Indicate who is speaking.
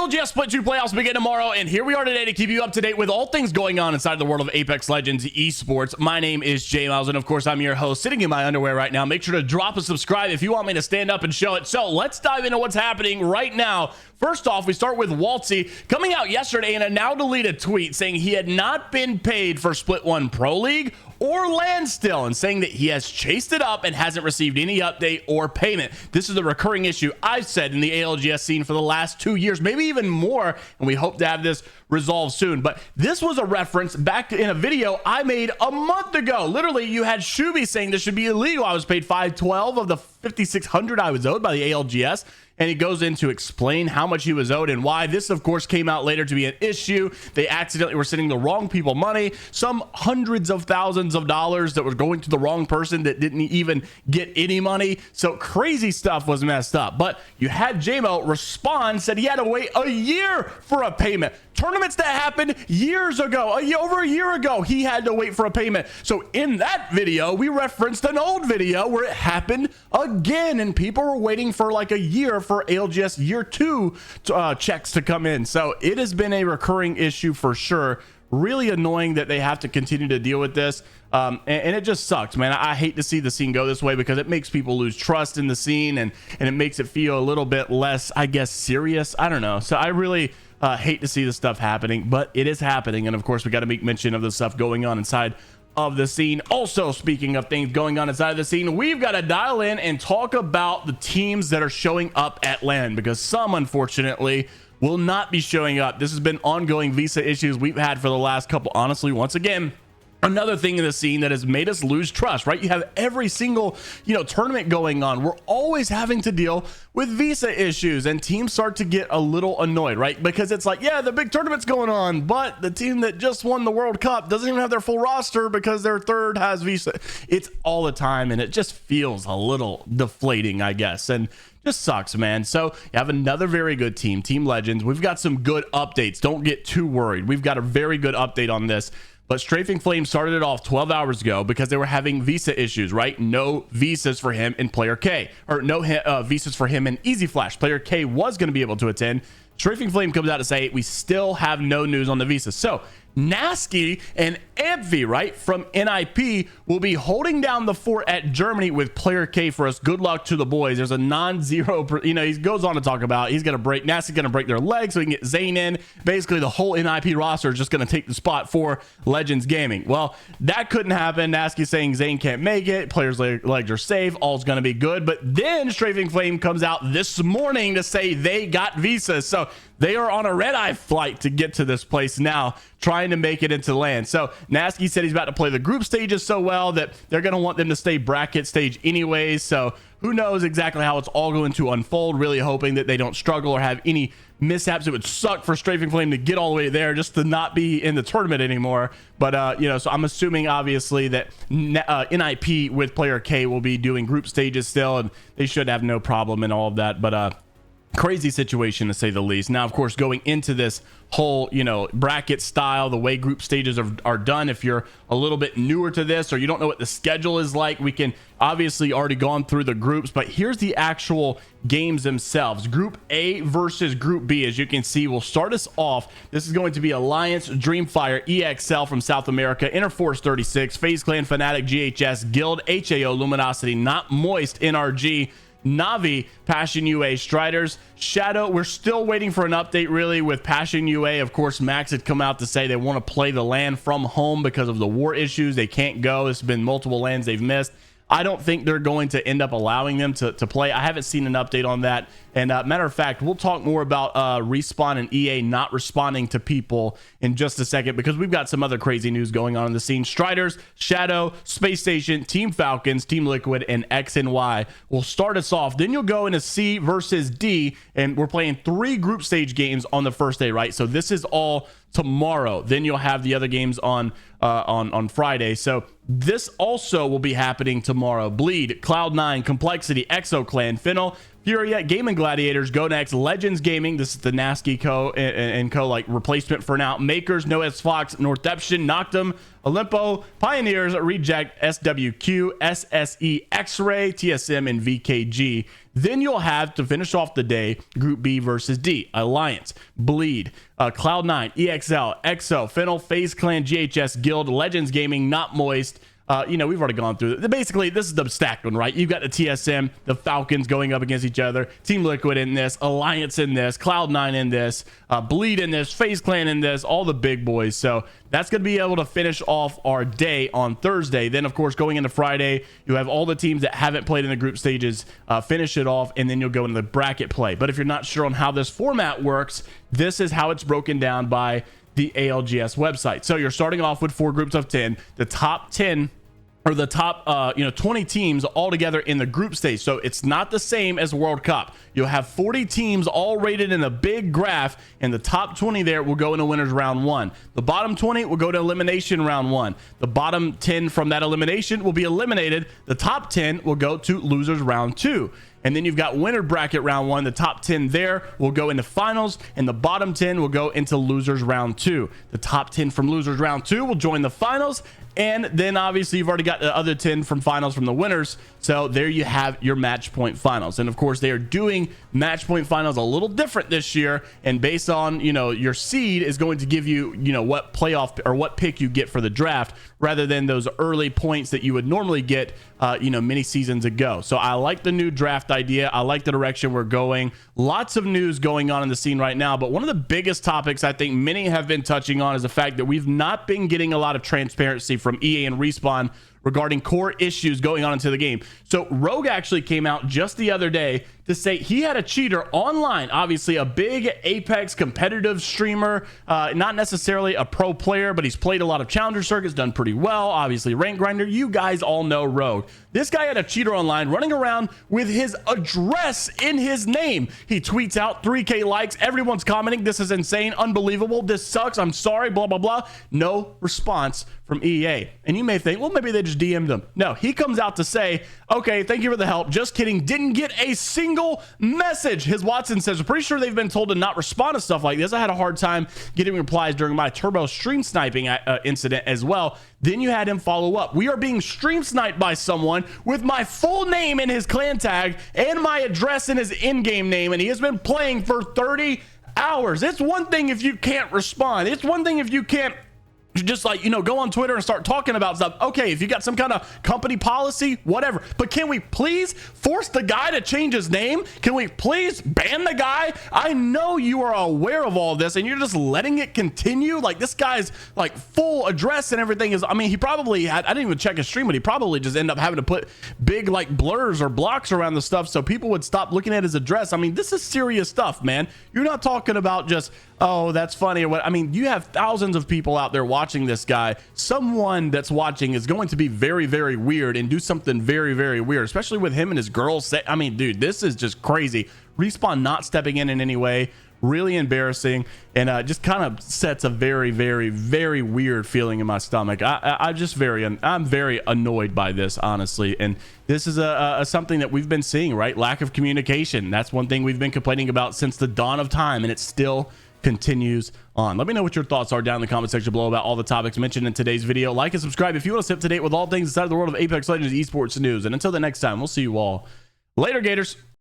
Speaker 1: ALGS Split 2 playoffs begin tomorrow, and here we are today to keep you up to date with all things going on inside the world of Apex Legends esports. My name is JMeyels, and of course, I'm your host, sitting in my underwear right now. Make sure to drop a subscribe if you want me to stand up and show it. So let's dive into what's happening right now. First off, we start with Wxltzy coming out yesterday in a now deleted tweet saying he had not been paid for Split 1 Pro League or LAN still, and saying that he has chased it up and hasn't received any update or payment. This is a recurring issue I've said in the ALGS scene for the last 2 years, maybe even more, and we hope to have this resolved soon. But this was a reference back in a video I made a month ago. Literally, you had Shuby saying this should be illegal. I was paid $512 of the $5,600 I was owed by the ALGS. And he goes in to explain how much he was owed and why. This, of course, came out later to be an issue. They accidentally were sending the wrong people money, some hundreds of thousands of dollars that were going to the wrong person that didn't even get any money. So crazy stuff was messed up. But you had JMeyels respond, said he had to wait a year for a payment. Tournaments that happened years ago, over a year ago, he had to wait for a payment. So in that video, we referenced an old video where it happened again, and people were waiting for like a year for ALGS year 2 checks to come in. So it has been a recurring issue for sure. Really annoying that they have to continue to deal with this. And it just sucks, man. I hate to see the scene go this way because it makes people lose trust in the scene, and it makes it feel a little bit less, I guess, serious. I don't know. So I really hate to see this stuff happening, but it is happening. And of course, we got to make mention of the stuff going on inside of the scene. Also, speaking of things going on inside of the scene, we've got to dial in and talk about the teams that are showing up at LAN, because some, unfortunately, will not be showing up. This has been ongoing visa issues we've had for the last couple. Honestly, once again, another thing in the scene that has made us lose trust, right? You have every single, tournament going on. We're always having to deal with visa issues, and teams start to get a little annoyed, right? Because it's like, yeah, the big tournament's going on, but the team that just won the World Cup doesn't even have their full roster because their third has visa. It's all the time, and it just feels a little deflating, I guess. And just sucks, man. So you have another very good team, Team Legends. We've got some good updates. Don't get too worried. We've got a very good update on this. But Strafing Flame started it off 12 hours ago because they were having visa issues, right? No visas for him in Player K, or no visas for him in Easy Flash. Player K was going to be able to attend. Strafing Flame comes out to say we still have no news on the visa. So Nasky and Amphi, right, from NIP will be holding down the fort at Germany with Player K for us. Good luck to the boys. There's a non-zero, he goes on to talk about Nasky's going to break their legs so he can get Zane in. Basically, the whole NIP roster is just going to take the spot for Legends Gaming. Well, that couldn't happen. Nasky saying Zane can't make it. Players' legs are safe. All's going to be good. But then Strafing Flame comes out this morning to say they got visas. So they are on a red-eye flight to get to this place now, trying to make it into LAN. So Nasky said he's about to play the group stages so well that they're going to want them to stay bracket stage anyways. So who knows exactly how it's all going to unfold. Really hoping that they don't struggle or have any mishaps. It would suck for Strafing Flame to get all the way there just to not be in the tournament anymore. But so I'm assuming obviously that NIP with Player K will be doing group stages still, and they should have no problem in all of that. But crazy situation to say the least. Now, of course, going into this whole bracket style, the way group stages are done, if you're a little bit newer to this or you don't know what the schedule is like, we can obviously already gone through the groups, but here's the actual games themselves. Group A versus Group B, as you can see, will start us off. This is going to be Alliance, Dreamfire, EXL from South America, Interforce 36, FaZe Clan, Fnatic, GHS, Guild, HAO, Luminosity, Not Moist, NRG, Navi, Passion UA, Striders, Shadow. We're still waiting for an update really with Passion UA. Of course, Max had come out to say they want to play the LAN from home because of the war issues. They can't go. There's been multiple LANs they've missed. I don't think they're going to end up allowing them to play. I haven't seen an update on that. And matter of fact, we'll talk more about Respawn and EA not responding to people in just a second, because we've got some other crazy news going on in the scene. Striders, Shadow, Space Station, Team Falcons, Team Liquid, and X and Y will start us off. Then you'll go into C versus D, and we're playing 3 group stage games on the first day, right? So this is all tomorrow. Then you'll have the other games on Friday. So this also will be happening tomorrow. Bleed, Cloud9, Complexity, ExoClan, Fennel, Furia, Gaming Gladiators, Go Next, Legends Gaming. This is the Nasky Co. and Co. like replacement for now. Makers, Noah's Fox, Northeption, Noctum, Olympo, Pioneers, Reject, SWQ, SSE, X-Ray, TSM, and VKG. Then you'll have to finish off the day Group B versus D, Alliance, Bleed, Cloud9, EXL, EXO, Fennel, FaZe Clan, GHS, Guild, Legends Gaming, Not Moist. We've already gone through it. Basically, this is the stacked one, right? You've got the TSM, the Falcons going up against each other, Team Liquid in this, Alliance in this, Cloud9 in this, Bleed in this, FaZe Clan in this, all the big boys. So that's going to be able to finish off our day on Thursday. Then, of course, going into Friday, you have all the teams that haven't played in the group stages finish it off, and then you'll go into the bracket play. But if you're not sure on how this format works, this is how it's broken down by the ALGS website. So you're starting off with 4 groups of 10. The top 10 or the top 20 teams all together in the group stage. So it's not the same as World Cup. You'll have 40 teams all rated in a big graph, and the top 20 there will go into winners round 1. The bottom 20 will go to elimination round 1. The bottom 10 from that elimination will be eliminated. The top 10 will go to losers round 2. And then you've got winner bracket round 1. The top 10 there will go into finals, and the bottom 10 will go into losers round 2. The top 10 from losers round 2 will join the finals, and then obviously you've already got the other 10 from finals from the winners. So there you have your match point finals. And of course, they are doing match point finals a little different this year, and based on your seed is going to give you what playoff or what pick you get for the draft, rather than those early points that you would normally get many seasons ago. So I like the new draft idea. I like the direction we're going. Lots of news going on in the scene right now, but one of the biggest topics I think many have been touching on is the fact that we've not been getting a lot of transparency from EA and Respawn regarding core issues going on into the game. So Rogue actually came out just the other day to say he had a cheater online, obviously a big Apex competitive streamer, not necessarily a pro player, but he's played a lot of challenger circuits, done pretty well, obviously rank grinder. You guys all know Rogue. This guy had a cheater online running around with his address in his name. He tweets out 3K likes, everyone's commenting, this is insane, unbelievable, this sucks, I'm sorry, blah blah blah. No response from EA. And you may think, well, maybe they just DM'd him. No, he comes out to say, okay, thank you for the help, just kidding, didn't get a single message. His Watson says, I'm pretty sure they've been told to not respond to stuff like this. I had a hard time getting replies during my turbo stream sniping incident as well. Then you had him follow up. We are being stream sniped by someone with my full name in his clan tag and my address in his in-game name, and he has been playing for 30 hours. It's one thing if you can't respond. It's one thing if you can't just go on Twitter and start talking about stuff. Okay, if you got some kind of company policy, whatever. But can we please force the guy to change his name? Can we please ban the guy? I know you are aware of all this and you're just letting it continue. Like, this guy's full address and everything is, he probably had, I didn't even check his stream, but he probably just ended up having to put big blurs or blocks around the stuff so people would stop looking at his address. This is serious stuff, man. You're not talking about just, oh, that's funny or what. You have thousands of people out there watching this guy. Someone that's watching is going to be very, very weird and do something very, very weird, especially with him and his girl. Dude, this is just crazy. Respawn not stepping in any way, really embarrassing, and just kind of sets a very, very, very weird feeling in my stomach. I'm very annoyed by this, honestly. And this is something that we've been seeing, right? Lack of communication. That's one thing we've been complaining about since the dawn of time, and it's still continues on. Let me know what your thoughts are down in the comment section below about all the topics mentioned in today's video. Like and subscribe if you want to stay up to date with all things inside of the world of Apex Legends esports news. And until the next time, we'll see you all later, Gators.